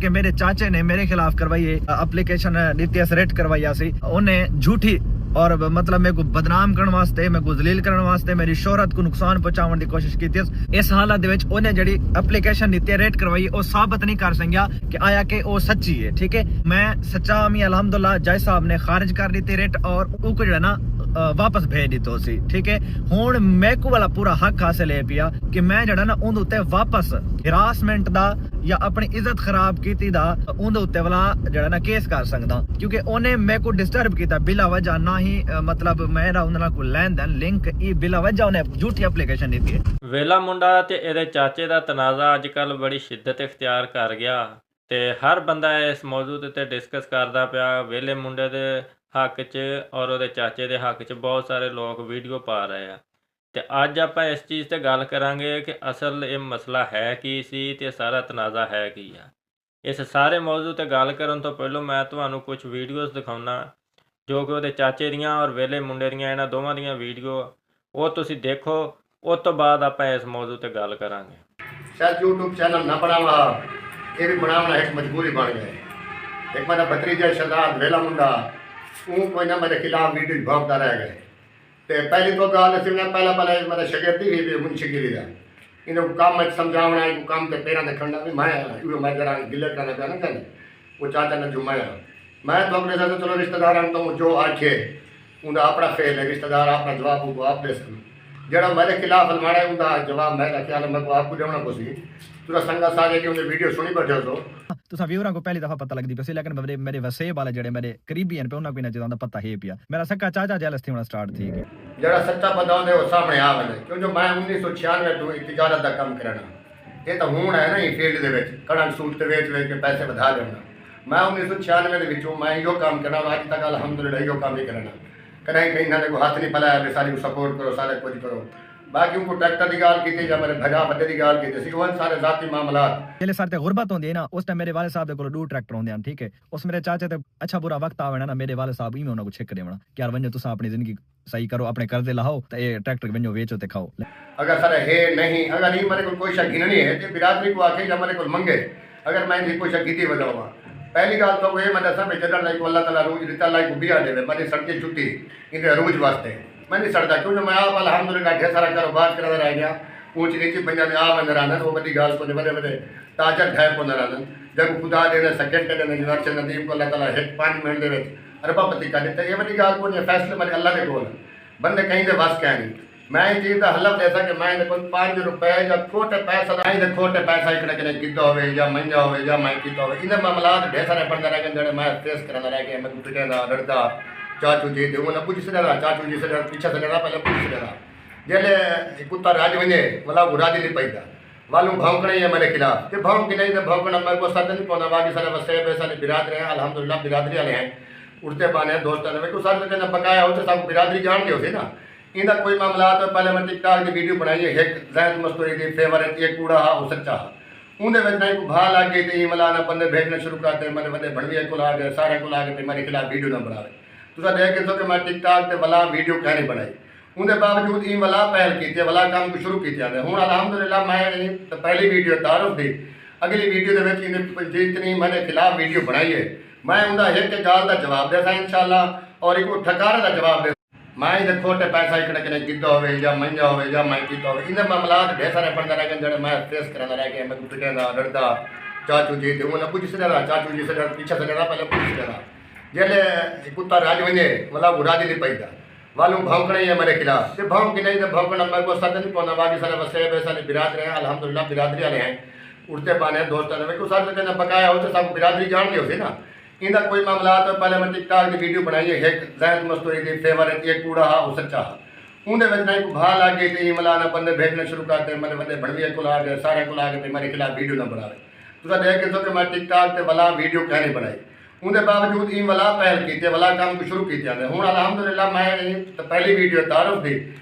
कि मेरे चाचे ने मेरे खिलाफ करवाई एप्लीकेशन नीति अरेस्ट करवाई सी, उन्हें झूठी और मतलब मेरे को बदनाम करने वास्ते, मेरे को जलील करने वास्ते, मेरी शोहरत को नुकसान पहुंचाने की कोशिश की। इस हालत विच उन्हें जड़ी एप्लीकेशन नीति रेट करवाई वो साबित नहीं कर सकिया कि आया कि वो सच्ची है। ठीक है, मैं सच्चा मी अलहमदुल्ला जज साहब ने खारिज कर दी थी रेट और उनको जो है ना वापस भेज दितो सी। ठीक है, हुण मैकू वाला पूरा हक हासिल है पिया कि मैं जड़ा ना उन उत्ते वापस हिरासमेंट दा या अपनी इज्जत खराब कीती दा उन उत्ते वाला जड़ा ना केस कर सकदा, क्योंकि उन्हें मेरे को डिस्टर्ब कीता बिला वजह ना ही मतलब मेरा उन्हां नाल कोई लेन देन लिंक ई बिला वजह उन्हें झूठी एप्लीकेशन दी है। वेला मुंडा ते ਇਹਦੇ ਚਾਚੇ ਦਾ ਤਨਾਜ਼ਾ ਅੱਜ ਕੱਲ ਬੜੀ ਸ਼ਿੱਦਤ ਇਖਤਿਆਰ ਕਰ ਗਿਆ ਤੇ ਹਰ ਬੰਦਾ ਇਸ ਮੌਜੂ ਤੇ ਡਿਸਕਸ ਕਰਦਾ ਪਿਆ। ਵੇਲੇ ਮੁੰਡੇ ਦੇ ਹੱਕ 'ਚ ਔਰ ਉਹਦੇ ਚਾਚੇ ਦੇ ਹੱਕ 'ਚ ਬਹੁਤ ਸਾਰੇ ਲੋਕ ਵੀਡੀਓ ਪਾ ਰਹੇ ਆ ਤੇ ਅੱਜ ਆਪਾਂ ਇਸ ਚੀਜ਼ ਤੇ ਗੱਲ ਕਰਾਂਗੇ ਕਿ ਅਸਲ ਇਹ ਮਸਲਾ ਹੈ ਕੀ ਸੀ ਤੇ ਸਾਰਾ ਤਨਾਜ਼ਾ ਹੈ ਕੀ ਆ। ਇਸ ਸਾਰੇ ਮੌਜੂ ਤੇ ਗੱਲ ਕਰਨ ਤੋਂ ਪਹਿਲਾਂ ਮੈਂ ਤੁਹਾਨੂੰ ਕੁਝ ਵੀਡੀਓਜ਼ ਦਿਖਾਉਣਾ ਜੋ ਕਿ ਉਹਦੇ ਚਾਚੇ ਦੀਆਂ ਔਰ ਵੇਲੇ ਮੁੰਡੇ ਦੀਆਂ, ਇਹਨਾਂ ਦੋਵਾਂ ਦੀਆਂ ਵੀਡੀਓ ਉਹ ਤੁਸੀਂ ਦੇਖੋ। ਉਸ ਤੋਂ ਬਾਅਦ ਆਪਾਂ ਇਸ ਮੌਜੂ ਤੇ ਗੱਲ ਕਰਾਂਗੇ। शायद यूट्यूब चैनल ना बनावा, ये भी बनावना एक मजबूरी बन गए। एक मेरा भतीजा शहजाद वेला मुंडा वो कोई ना मेरे खिलाफ वीडियो भोंकता रह गए। तो पहली तो गल पहले मेरा शगिर्दी ही मुंशीगिरी का इन्हें काम में समझावना, एक काम के पेरा खड़ना भी मैं जरा गिले करना पाया ना कहने वो चाचा ने जुमाया। मैं तो अपने साथ चलो रिश्तेदार तो जो आखे उनका अपना फेल है, रिश्तेदार अपना जवाब को आप दे सकते जरा मेरे खिलाफ अलमाड़ा उनका जवाब मैं ख्याल मैं को आपको देना कुछ तुरा संगा सारे कि उन्हें वीडियो सुनी बैठे हो तुसा व्यूअरां को पहली दफा पता लगदी पई, लेकिन मेरे वसेब वाले जेड़े मेरे करीबी हैं पे उन्हां को इन्हां चीज़ां दा पता है पिया। मेरा सक्का चाचा जेलस थी होना स्टार्ट थी गया जरा सच्चा बंदा होंदे वो सामने आ वने, क्योंकि मैं 1996 तो तिजारत दा काम करना ये तो हुण है ना ये फील्ड दे विच कणक सूट ते वेच के पैसे वधा लेना। मैं 1996 दे विचों मैं इहो काम करना अज तक अलहमदुलिल्लाह इहो काम ही करना। कहीं कहीं इन्होंने को हाथ नहीं पलाया भी सारी सपोर्ट करो सारे कुछ करो। बाकी उनको ट्रैक्टर की गाल की या मेरे भजा बड्डे की गाल की सारे जाती मामलात जेले सारे गुरबत होंदी है ना उस टाइम मेरे वाले साहब दे कोल 2 ट्रैक्टर होंदे हैं। ठीक है, उस मेरे चाचे ते अच्छा बुरा वक्त आवे ना मेरे वाले साहब इवें उन्हां को छिक देवना कि यार वंजो तुसा अपनी जिंदगी सही करो, अपने कर्जे लाओ ते ये ट्रैक्टर वंजो वेचो ते खाओ। अगर सर है नहीं अगर नहीं मेरे को कोई शक गिननी है तो बिरादरी को आके या मेरे को मंगे अगर मैं इनकी कोई शक गिटी वजाऊँगा। पहली गाल तो ये मैं दसा भी जगह लाई को अल्लाह ताला रोज रिता लाई को बिया देवे मैंने सड़के छुट्टी इनके रोज वास्ते मैं नहीं सड़ता क्योंकि मैं आप अलहमदुलिल्लाह ढेर सारा कारोबार करता रह गया। ऊँच नीची पंजाब आ वंदर आनंद वो बड़ी गाल को बड़े बड़े ताजर ढाई को नर आनंद जब खुदा देने सेकंड देने यूनिवर्सिटी नदीम को अल्लाह ताला हिट 5 मिनट दे अरबापति का देता ये बड़ी गाल को फैसले मेरे अल्लाह के कोल बंदे कहीं से बस क्या नहीं। मैं ये चीज़ का हलफ ऐसा कि मैं कोई 5 रुपए या खोटे पैसा आई खोटे पैसा इकड़े कने किता हो या मंजा हो या मैं किता हो इन मामलात ढेर सारे पड़ते रह गए जड़े मैं फेस करना रह गया। मैं पिटेंदा लड़दा चाचू जी दे उन्हें पूछ सकेगा चाचू जी से पीछे सकेगा पहले पूछ सकेगा जेले कुत्ता राज वने वाला वो राज नहीं पैदा वालू भौंकने है मेरे खिलाफ ये भौंक नहीं तो भौंकना मेरे को साथ नहीं पौना बाकी सारे वसे वैसा बिरादरी हैं अल्हम्दुलिल्लाह बिरादरी वाले हैं उड़ते बाने दोस्त मेरे को सारे कहना बकाया होते सब बिरादरी जान ली होती ना इनका कोई मामला तो पहले मैं टिकटॉक की वीडियो बनाई है एक जैद मस्तूरी की फेवरेट एक कूड़ा हा वो सच्चा हा उन्हें नहीं को भा लग गई थी मलाना बंदे भेजने शुरू करते मैंने बंदे भड़विया को ला गए सारे को ला गए मेरे खिलाफ वीडियो ना बनावे तुसा देख के कि मैं टिकटॉक ते वाला वीडियो क्या नहीं बनाई उनके बावजूद ई वाला पहल की वाला काम को शुरू किया हूँ अलहमदुलिल्लाह मैं तो पहली वीडियो तारुफ थी अगली वीडियो के जितनी मैंने खिलाफ वीडियो बनाई है मैं उनका एक गाल का जवाब देता इंशाल्लाह और एक ठकारे का जवाब दे मैं इधर खोटे पैसा इकड़े कने गिद्दा हो या मंजा हो या मैं किता हो इन मामलात ढेर सारे पड़ते रह गए जड़े मैं फेस करना रह गया। मैं पिटेंदा लड़दा चाचू जी दे उन्हें पूछ सकेगा चाचू जी से पीछे सकेगा पहले पूछ सकेगा जेले कुत्ता राज वने वाला वो राज नहीं पैदा वालू भौंकने है मेरे खिलाफ ये भौंक नहीं तो भौंकना मेरे को साथ नहीं पौना बाकी सारे वसे वैसा बिरादरी हैं अल्हम्दुलिल्लाह बिरादरी वाले हैं उड़ते बाने दोस्त मेरे को साथ कहना बकाया होते सब बिरादरी जान ली होती ना इनका कोई मामला तो पहले मैं टिकटॉक की वीडियो बनाई है एक जैद मस्तूरी की फेवरेट एक कूड़ा हा वो सच्चा हा उन्हें नहीं को भा लग गई थी मलाना बंदे भेजने शुरू करते मैंने बंदे भड़विया को ला गए सारे को ला गए मेरे खिलाफ वीडियो ना बनावे तुसा देख के कि मैं टिकटॉक ते वाला वीडियो क्या नहीं बनाई उनके बावजूद ई वाला पहल की वाला काम को शुरू किया हूँ अलहमदुलिल्लाह मैं तो पहली वीडियो तारुफ थी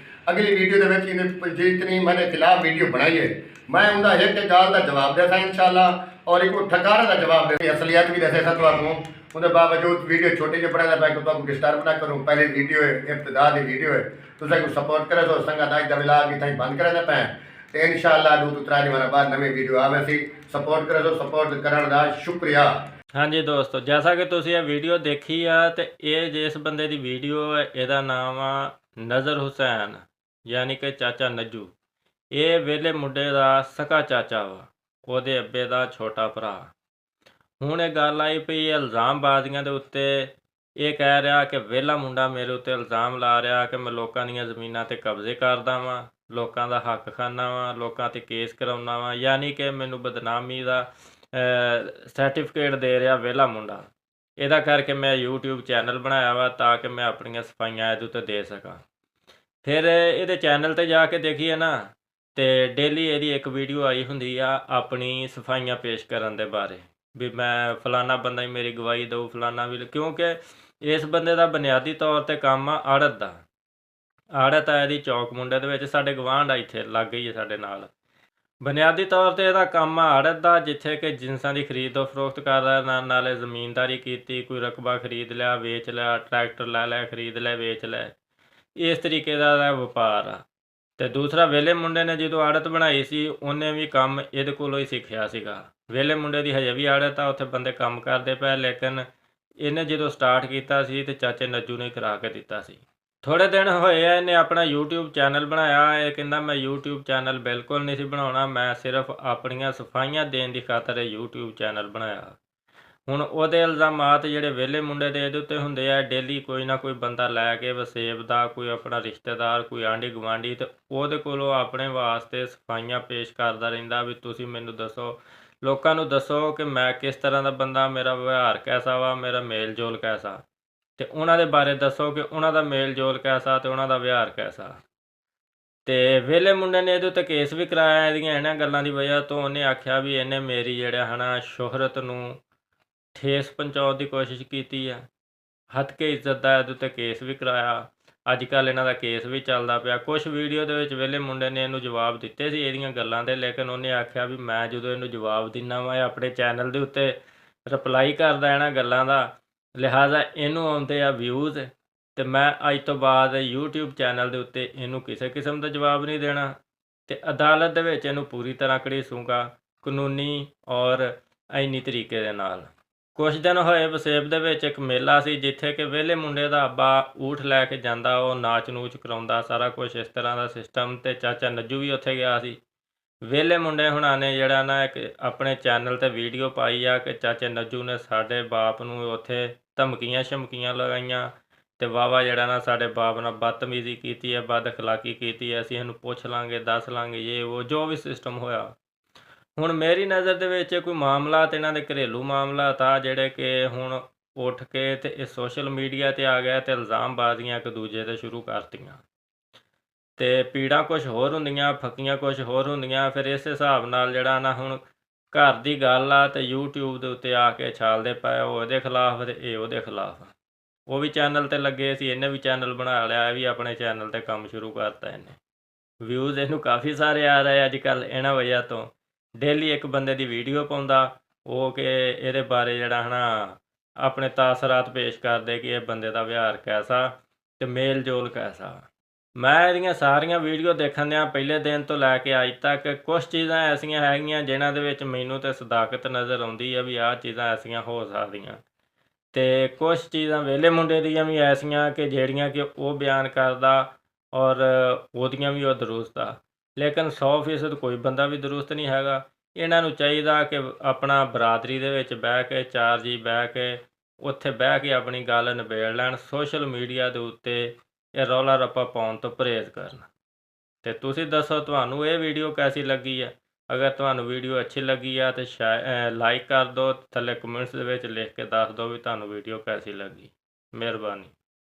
अगली वीडियो जितनी मैंने खिलाफ वीडियो बनाई है मैं उनका एक गाल का जवाब देता इंशाल्लाह और एक ठकारे का जवाब दे असलियत भी दसे तो आपको उनके बावजूद वीडियो छोटे जो पढ़ा पाए तो आपको डिस्टर्ब ना करूँ पहले वीडियो है इब्तदा की वीडियो है तो को सपोर्ट करे तो संगा दाज दबिला की बंद करे ना पाए तो इंशाल्लाह 2-3 दिन बाद नवी वीडियो आवे सी ਸਪੋਰਟ ਕਰੇ ਸੋ ਸਪੋਰਟ ਕਰਨ ਦਾ ਸ਼ੁਕਰੀਆ। ਹਾਂਜੀ ਦੋਸਤੋ, ਜੈਸਾ ਕਿ ਤੁਸੀਂ ਇਹ ਵੀਡੀਓ ਦੇਖੀ ਆ ਤੇ ਇਹ ਜਿਸ ਬੰਦੇ ਦੀ ਵੀਡੀਓ ਹੈ ਇਹਦਾ ਨਾਮ ਆ ਨਜ਼ਰ ਹੁਸੈਨ, ਯਾਨੀ ਕਿ ਚਾਚਾ ਨੱਜੂ। ਇਹ ਵਿਹਲੇ ਮੁੰਡੇ ਦਾ ਸਕਾ ਚਾਚਾ ਵਾ, ਉਹਦੇ ਅੱਬੇ ਦਾ ਛੋਟਾ ਭਰਾ। ਹੁਣ ਇਹ ਗੱਲ ਆਈ ਪਈ ਇਲਜ਼ਾਮਬਾਜ਼ੀਆਂ ਦੇ ਉੱਤੇ। ਇਹ ਕਹਿ ਰਿਹਾ ਕਿ ਵਿਹਲਾ ਮੁੰਡਾ ਮੇਰੇ ਉੱਤੇ ਇਲਜ਼ਾਮ ਲਾ ਰਿਹਾ ਕਿ ਮੈਂ ਲੋਕਾਂ ਦੀਆਂ ਜ਼ਮੀਨਾਂ ਤੇ ਕਬਜ਼ੇ ਕਰਦਾ ਵਾਂ, ਲੋਕਾਂ ਦਾ ਹੱਕ ਖਾਨਾ ਵਾਂ, ਲੋਕਾਂ ਤੇ ਕੇਸ ਕਰਾਉਣਾ ਵਾਂ, ਯਾਨੀ ਕਿ ਮੈਨੂੰ ਬਦਨਾਮੀ ਦਾ ਸਰਟੀਫਿਕੇਟ ਦੇ ਰਿਹਾ ਵਿਹਲਾ ਮੁੰਡਾ। ਇਹਦਾ ਕਰਕੇ ਮੈਂ YouTube ਚੈਨਲ ਬਣਾਇਆ ਵਾ ਤਾਂ ਕਿ ਮੈਂ ਆਪਣੀਆਂ ਸਫਾਈਆਂ ਇਹਦੇ ਉੱਤੇ ਦੇ ਸਕਾਂ। ਫਿਰ ਇਹਦੇ ਚੈਨਲ ਤੇ ਜਾ ਕੇ ਦੇਖੀਏ ਨਾ ਤੇ ਡੇਲੀ ਇਹਦੀ ਇੱਕ ਵੀਡੀਓ ਆਈ ਹੁੰਦੀ ਆ ਆਪਣੀ ਸਫਾਈਆਂ ਪੇਸ਼ ਕਰਨ ਦੇ ਬਾਰੇ, ਵੀ ਮੈਂ ਫਲਾਨਾ ਬੰਦਾ ਹੀ ਮੇਰੀ ਗਵਾਹੀ ਦਊ, ਫਲਾਨਾ ਵੀ। ਕਿਉਂਕਿ ਇਸ ਬੰਦੇ ਦਾ ਬੁਨਿਆਦੀ ਤੌਰ ਤੇ ਕੰਮ ਆ ਆੜਤ ਦਾ। ਆੜਤ ਆ ਇਹਦੀ ਚੌਕ ਮੁੰਡੇ ਦੇ ਵਿੱਚ, ਸਾਡੇ ਗਵਾਂਢ ਆ ਇੱਥੇ ਲੱਗ ਗਈ ਹੈ ਸਾਡੇ ਨਾਲ। ਬੁਨਿਆਦੀ ਤੌਰ ਤੇ ਇਹਦਾ ਕੰਮ ਆ ਆੜਤ ਦਾ, ਜਿੱਥੇ ਕਿ ਜਿਨਸਾਂ ਦੀ ਖਰੀਦੋ ਫਰੋਖਤ ਕਰਦਾ, ਨਾਲੇ ਜ਼ਮੀਨਦਾਰੀ ਕੀਤੀ, ਕੋਈ ਰਕਬਾ ਖਰੀਦ ਲਿਆ ਵੇਚ ਲਿਆ, ਟਰੈਕਟਰ ਲੈ ਲਿਆ ਖਰੀਦ ਲਿਆ ਵੇਚ ਲਿਆ, ਇਸ ਤਰੀਕੇ ਦਾ ਵਪਾਰ ਆ। ਤੇ ਦੂਸਰਾ ਵਿਹਲੇ ਮੁੰਡੇ ਨੇ ਜਦੋਂ ਆੜਤ ਬਣਾਈ ਸੀ ਉਹਨੇ ਵੀ ਕੰਮ ਇਹਦੇ ਕੋਲੋਂ ਹੀ ਸਿੱਖਿਆ ਸੀਗਾ। ਵਿਹਲੇ ਮੁੰਡੇ ਦੀ ਹਜੇ ਵੀ ਆੜਤ ਆ, ਉੱਥੇ ਬੰਦੇ ਕੰਮ ਕਰਦੇ ਪਏ, ਲੇਕਿਨ ਇਹਨੇ ਜਦੋਂ ਸਟਾਰਟ ਕੀਤਾ ਸੀ ਤੇ ਚਾਚੇ ਨੱਜੂ ਨੇ ਕਰਾ ਕੇ ਦਿੱਤਾ ਸੀ। ਥੋੜ੍ਹੇ ਦਿਨ ਹੋਏ ਆ ਇਹਨੇ ਆਪਣਾ YouTube ਚੈਨਲ ਬਣਾਇਆ। ਇਹ ਕਹਿੰਦਾ ਮੈਂ YouTube ਚੈਨਲ ਬਿਲਕੁਲ ਨਹੀਂ ਸੀ ਬਣਾਉਣਾ, ਮੈਂ ਸਿਰਫ ਆਪਣੀਆਂ ਸਫਾਈਆਂ ਦੇਣ ਦੀ ਖਾਤਰ ਇਹ YouTube ਚੈਨਲ ਬਣਾਇਆ। ਹੁਣ ਉਹਦੇ ਇਲਜ਼ਾਮਾਤ ਜਿਹੜੇ ਵਿਹਲੇ ਮੁੰਡੇ ਦੇ ਇਹਦੇ ਉੱਤੇ ਹੁੰਦੇ ਆ, ਡੇਲੀ ਕੋਈ ਨਾ ਕੋਈ ਬੰਦਾ ਲੈ ਕੇ ਵਸੇਬ ਦਾ, ਕੋਈ ਆਪਣਾ ਰਿਸ਼ਤੇਦਾਰ, ਕੋਈ ਆਂਢੀ ਗੁਆਂਢੀ, ਤੇ ਉਹਦੇ ਕੋਲੋਂ ਆਪਣੇ ਵਾਸਤੇ ਸਫਾਈਆਂ ਪੇਸ਼ ਕਰਦਾ ਰਹਿੰਦਾ ਵੀ ਤੁਸੀਂ ਮੈਨੂੰ ਦੱਸੋ, ਲੋਕਾਂ ਨੂੰ ਦੱਸੋ ਕਿ ਮੈਂ ਕਿਸ ਤਰ੍ਹਾਂ ਦਾ ਬੰਦਾ, ਮੇਰਾ ਵਿਵਹਾਰ ਕੈਸਾ ਵਾ, ਮੇਰਾ ਮੇਲ ਜੋਲ ਕੈਸਾ, ਤੇ ਉਹਨਾਂ ਦੇ ਬਾਰੇ ਦੱਸੋ ਕਿ ਉਹਨਾਂ ਦਾ ਮੇਲ ਜੋਲ ਕੈਸਾ ਤੇ ਉਹਨਾਂ ਦਾ ਵਿਵਹਾਰ ਕੈਸਾ। ਤੇ ਵਿਹਲੇ ਮੁੰਡੇ ਨੇ ਇਹਦੇ ਉੱਤੇ ਕੇਸ ਵੀ ਕਰਾਇਆ ਇਹਦੀਆਂ ਇਹਨਾਂ ਗੱਲਾਂ ਦੀ ਵਜ੍ਹਾ ਤੋਂ। ਉਹਨੇ ਆਖਿਆ ਵੀ ਇਹਨੇ ਮੇਰੀ ਜਿਹੜਾ ਹੈ ਸ਼ੋਹਰਤ ਨੂੰ ਠੇਸ ਪਹੁੰਚਾਉਣ ਦੀ ਕੋਸ਼ਿਸ਼ ਕੀਤੀ ਆ, ਹੱਤਕੇ ਇੱਜ਼ਤ ਦਾ ਇਹਦੇ ਉੱਤੇ ਕੇਸ ਵੀ ਕਰਾਇਆ। ਅੱਜ ਕੱਲ੍ਹ ਇਹਨਾਂ ਦਾ ਕੇਸ ਵੀ ਚੱਲਦਾ ਪਿਆ। ਕੁਛ ਵੀਡੀਓ ਦੇ ਵਿੱਚ ਵਿਹਲੇ ਮੁੰਡੇ ਨੇ ਇਹਨੂੰ ਜਵਾਬ ਦਿੱਤੇ ਸੀ ਇਹਦੀਆਂ ਗੱਲਾਂ ਦੇ, ਲੇਕਿਨ ਉਹਨੇ ਆਖਿਆ ਵੀ ਮੈਂ ਜਦੋਂ ਇਹਨੂੰ ਜਵਾਬ ਦਿੰਦਾ ਵਾਂ, ਇਹ ਆਪਣੇ ਚੈਨਲ ਦੇ ਉੱਤੇ ਰਿਪਲਾਈ ਕਰਦਾ ਇਹਨਾਂ ਗੱਲਾਂ ਦਾ, ਲਿਹਾਜ਼ਾ ਇਹਨੂੰ ਆਉਂਦੇ ਆ ਵਿਊਜ਼, ਤੇ ਮੈਂ ਅੱਜ ਤੋਂ ਬਾਅਦ YouTube ਚੈਨਲ ਦੇ ਉੱਤੇ ਇਹਨੂੰ ਕਿਸੇ ਕਿਸਮ ਦਾ ਜਵਾਬ ਨਹੀਂ ਦੇਣਾ, ਤੇ ਅਦਾਲਤ ਦੇ ਵਿੱਚ ਇਹਨੂੰ ਪੂਰੀ ਤਰ੍ਹਾਂ ਘੜੀਸੂੰਗਾ ਕਾਨੂੰਨੀ ਔਰ ਆਈਨੀ ਤਰੀਕੇ ਦੇ ਨਾਲ। ਕੁਛ ਦਿਨ ਹੋਏ ਵਸੇਬ ਦੇ ਵਿੱਚ ਇੱਕ ਮੇਲਾ ਸੀ, ਜਿੱਥੇ ਕਿ ਵਿਹਲੇ ਮੁੰਡੇ ਦਾ ਅੱਬਾ ਊਠ ਲੈ ਕੇ ਜਾਂਦਾ, ਉਹ ਨਾਚ ਨੂਚ ਕਰਾਉਂਦਾ, ਸਾਰਾ ਕੁਛ ਇਸ ਤਰ੍ਹਾਂ ਦਾ ਸਿਸਟਮ, ਤੇ ਚਾਚਾ ਨੱਜੂ ਵੀ ਉੱਥੇ ਗਿਆ ਸੀ। ਵਿਹਲੇ ਮੁੰਡੇ ਹੁਣਾਂ ਨੇ ਜਿਹੜਾ ਨਾ ਇੱਕ ਆਪਣੇ ਚੈਨਲ ਤੇ ਵੀਡੀਓ ਪਾਈ ਆ ਕਿ ਚਾਚੇ ਨੱਜੂ ਨੇ ਸਾਡੇ ਬਾਪ ਨੂੰ ਉੱਥੇ ਧਮਕੀਆਂ ਸ਼ਮਕੀਆਂ ਲਗਾਈਆਂ, ਤੇ ਵਾਵਾ ਜਿਹੜਾ ਨਾ ਸਾਡੇ ਬਾਪ ਨਾਲ ਬਦਤਮੀਜ਼ੀ ਕੀਤੀ ਹੈ, ਬਦ ਅਖਲਾਕੀ ਕੀਤੀ ਹੈ, ਅਸੀਂ ਇਹਨੂੰ ਪੁੱਛ ਲਾਂਗੇ, ਦੱਸ ਲਾਂਗੇ, ਇਹ ਉਹ ਜੋ ਵੀ ਸਿਸਟਮ ਹੋਇਆ। ਹੁਣ ਮੇਰੀ ਨਜ਼ਰ ਦੇ ਵਿੱਚ ਕੋਈ ਮਾਮਲਾ ਤੇ ਇਹਨਾਂ ਦੇ ਘਰੇਲੂ ਮਾਮਲਾ ਤਾਂ ਜਿਹੜੇ ਕਿ ਹੁਣ ਉੱਠ ਕੇ ਤੇ ਇਹ ਸੋਸ਼ਲ ਮੀਡੀਆ ਤੇ ਆ ਗਿਆ ਤੇ ਇਲਜ਼ਾਮਬਾਜ਼ੀਆਂ ਇੱਕ ਦੂਜੇ ਤੇ ਸ਼ੁਰੂ ਕਰਤੀਆਂ, ਤੇ ਪੀੜਾਂ ਕੁਛ ਹੋਰ ਹੁੰਦੀਆਂ, ਫੱਕੀਆਂ ਕੁਛ ਹੋਰ ਹੁੰਦੀਆਂ। ਫਿਰ ਇਸ ਹਿਸਾਬ ਨਾਲ ਜਿਹੜਾ ਨਾ ਹੁਣ ਘਰ ਦੀ ਗੱਲ ਆ ਤੇ YouTube ਦੇ ਉੱਤੇ ਆ ਕੇ ਛਾਲਦੇ ਪਏ, ਉਹ ਉਹਦੇ ਖਿਲਾਫ ਤੇ ਇਹ ਉਹਦੇ ਖਿਲਾਫ। ਉਹ ਵੀ ਚੈਨਲ ਤੇ ਲੱਗੇ ਸੀ, ਇਹਨੇ ਵੀ ਚੈਨਲ ਬਣਾ ਲਿਆ, ਇਹ ਵੀ ਆਪਣੇ ਚੈਨਲ ਤੇ ਕੰਮ ਸ਼ੁਰੂ ਕਰਤਾ ਇਹਨੇ। ਵਿਊਜ਼ ਇਹਨੂੰ ਕਾਫੀ ਸਾਰੇ ਆ ਰਹੇ ਅੱਜ ਕੱਲ੍ਹ ਇਹਨਾਂ ਵਜ੍ਹਾ ਤੋਂ। ਡੇਲੀ ਇੱਕ ਬੰਦੇ ਦੀ ਵੀਡੀਓ ਪਾਉਂਦਾ ਉਹ ਕਿ ਇਹਦੇ ਬਾਰੇ ਜਿਹੜਾ ਆਪਣੇ ਤਾਸਰਾਤ ਪੇਸ਼ ਕਰਦੇ ਕਿ ਇਹ ਬੰਦੇ ਦਾ ਵਿਹਾਰ ਕੈਸਾ ਤੇ ਮੇਲ ਜੋਲ ਕੈਸਾ। ਮੈਂ ਇਹਦੀਆਂ ਸਾਰੀਆਂ ਵੀਡੀਓ ਦੇਖਣ ਦਿਆਂ ਪਹਿਲੇ ਦਿਨ ਤੋਂ ਲੈ ਕੇ ਅੱਜ ਤੱਕ ਕੁਛ ਚੀਜ਼ਾਂ ਐਸੀਆਂ ਹੈਗੀਆਂ ਜਿਨ੍ਹਾਂ ਦੇ ਵਿੱਚ ਮੈਨੂੰ ਤਾਂ ਸਦਾਕਤ ਨਜ਼ਰ ਆਉਂਦੀ ਆ ਵੀ ਆਹ ਚੀਜ਼ਾਂ ਐਸੀਆਂ ਹੋ ਸਕਦੀਆਂ, ਤੇ ਕੁਛ ਚੀਜ਼ਾਂ ਵਿਹਲੇ ਮੁੰਡੇ ਦੀਆਂ ਵੀ ਐਸੀਆਂ ਕਿ ਜਿਹੜੀਆਂ ਕਿ ਉਹ ਬਿਆਨ ਕਰਦਾ ਔਰ ਉਹਦੀਆਂ ਵੀ ਉਹ ਦਰੁਸਤ ਆ, ਲੇਕਿਨ 100% ਕੋਈ ਬੰਦਾ ਵੀ ਦਰੁਸਤ ਨਹੀਂ ਹੈਗਾ। ਇਹਨਾਂ ਨੂੰ ਚਾਹੀਦਾ ਕਿ ਆਪਣਾ ਬਰਾਦਰੀ ਦੇ ਵਿੱਚ ਬਹਿ ਕੇ, 4 ਜੀ ਬਹਿ ਕੇ, ਉੱਥੇ ਬਹਿ ਕੇ ਆਪਣੀ ਗੱਲ ਨਿਬੇੜ ਲੈਣ। ਸੋਸ਼ਲ ਮੀਡੀਆ ਦੇ ਉੱਤੇ ਇਹ ਰੌਲਾ ਰੱਪਾ ਪਾਉਣ ਤੋਂ ਪਰਹੇਜ਼ ਕਰਨ। ਤੇ ਤੁਸੀਂ ਦੱਸੋ ਤੁਹਾਨੂੰ ਇਹ ਵੀਡੀਓ ਕੈਸੀ ਲੱਗੀ ਹੈ? ਅਗਰ ਤੁਹਾਨੂੰ ਵੀਡੀਓ ਅੱਛੀ ਲੱਗੀ ਆ ਤੇ ਲਾਈਕ ਕਰ ਦਿਓ, ਥੱਲੇ ਕਮੈਂਟਸ ਦੇ ਵਿੱਚ ਲਿਖ ਕੇ ਦੱਸ ਦਿਓ ਵੀ ਤੁਹਾਨੂੰ ਵੀਡੀਓ ਕੈਸੀ ਲੱਗੀ। ਮਿਹਰਬਾਨੀ।